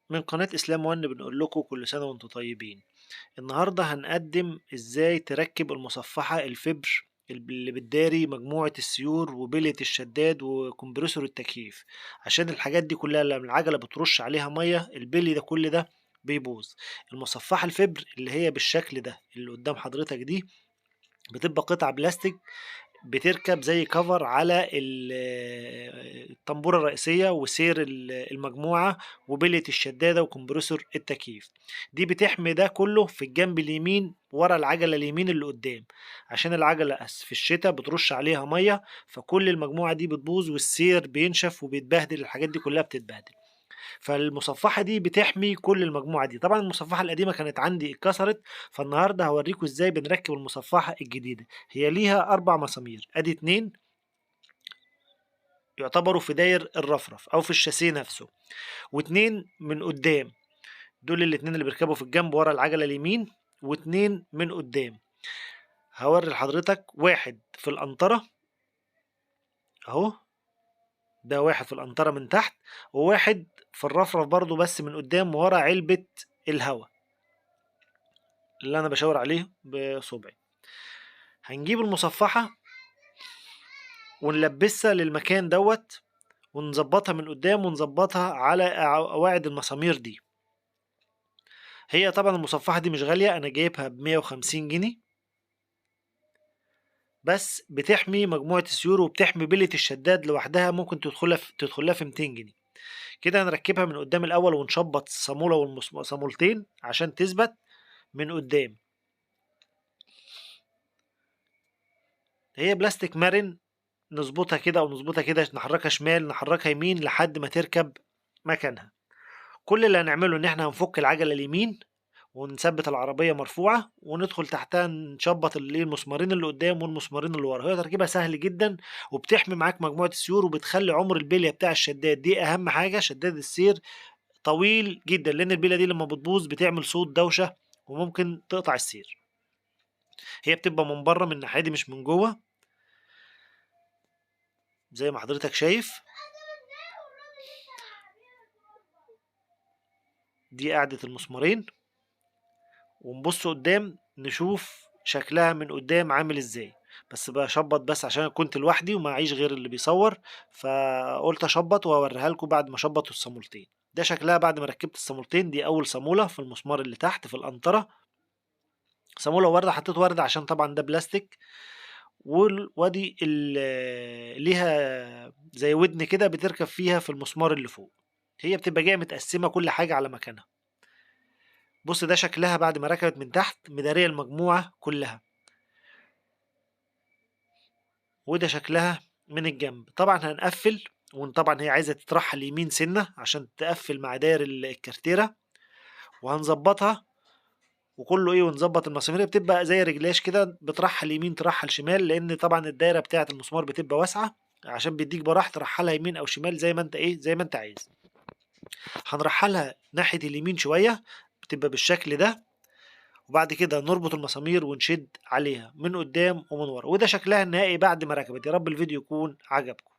من قناة إسلام وان بنقول لكم كل سنة وانتم طيبين. النهاردة هنقدم ازاي تركب المصفحة الفبر اللي بتداري مجموعة السيور وبلية الشداد وكمبرسور التكييف، عشان الحاجات دي كلها لما العجلة بترش عليها مية البلي ده كل ده بيبوظ. المصفحة الفبر اللي هي بالشكل ده اللي قدام حضرتك دي بتبقى قطعة بلاستيك بتركب زي كفر على الطنبورة الرئيسية وسير المجموعة وبلية الشدادة وكمبرسور التكييف. دي بتحمي ده كله في الجنب اليمين ورا العجلة اليمين اللي قدام، عشان العجلة في الشتاء بترش عليها مية فكل المجموعة دي بتبوظ والسير بينشف وبيتبهدل، الحاجات دي كلها بتتبهدل. فالمصفحة دي بتحمي كل المجموعة دي. طبعا المصفحة القديمة كانت عندي اتكسرت، فالنهاردة هوريكم ازاي بنركب المصفحة الجديدة. هي ليها 4 مسامير، ادي 2 يعتبروا في داير الرفرف او في الشاسيه نفسه، واتنين من قدام، دول الاتنين اللي بيركبوا في الجنب ورا العجلة اليمين، واتنين من قدام. هوري لحضرتك واحد في القنطرة اهو، ده واحد في القنطرة من تحت، وواحد في الرفرف برضو بس من قدام ورا علبة الهواء اللي انا بشاور عليه بصبعي. هنجيب المصفحة ونلبسها للمكان دوت ونظبطها من قدام ونظبطها على قواعد المسامير دي. هي طبعا المصفحة دي مش غالية، انا جايبها ب150 جنيه، بس بتحمي مجموعة السيور وبتحمي بلة الشداد لوحدها ممكن تدخلها في 200 جنيه. كده هنركبها من قدام الاول ونشبط الصامولة والصامولتين عشان تثبت من قدام. هي بلاستيك مرن، نظبطها كده او نظبطها كده، نحركها شمال نحركها يمين لحد ما تركب مكانها. كل اللي هنعمله ان احنا هنفك العجلة اليمين ونثبت العربية مرفوعة وندخل تحتها نشبط المسمارين اللي قدام والمسمارين اللي ورا. هي تركيبها سهل جدا وبتحمي معاك مجموعة السيور وبتخلي عمر البلية بتاع الشداد دي اهم حاجة، شداد السير طويل جدا، لان البلية دي لما بتبوظ بتعمل صوت دوشة وممكن تقطع السير. هي بتبقى من بره من الناحية دي مش من جوه زي ما حضرتك شايف. دي قاعدة المسمارين، ونبص قدام نشوف شكلها من قدام عامل ازاي. بس بشبط بس عشان كنت لوحدي ومعيش غير اللي بيصور، فقلت اشبط واوريها لكم بعد ما شبط الصامولتين. ده شكلها بعد ما ركبت الصامولتين. دي اول صامولة في المسمار اللي تحت في القنطرة، صامولة وردة، حطيت وردة عشان طبعا ده بلاستيك. وادي ليها زي ودن كده بتركب فيها في المسمار اللي فوق. هي بتبقى جايه متقسمة كل حاجة على مكانها. بص ده شكلها بعد ما ركبت من تحت مدارية المجموعة كلها، وده شكلها من الجنب. طبعا هنقفل، وطبعا هي عايزة تترحل يمين سنة عشان تقفل مع داير الكارتيرة، وهنظبطها وكله ايه، ونظبط المسامير. هي بتبقى زي رجلاش كده بترحل يمين ترحل شمال، لان طبعا الدايرة بتاعة المسمار بتبقى واسعة عشان بيديك براح ترحلها يمين او شمال زي ما انت ايه زي ما انت عايز. هنرحلها ناحية اليمين شوية بتبقى بالشكل ده، وبعد كده نربط المسامير ونشد عليها من قدام ومن ورا. وده شكلها النهائي بعد ما ركبت. يا رب الفيديو يكون عجبكم.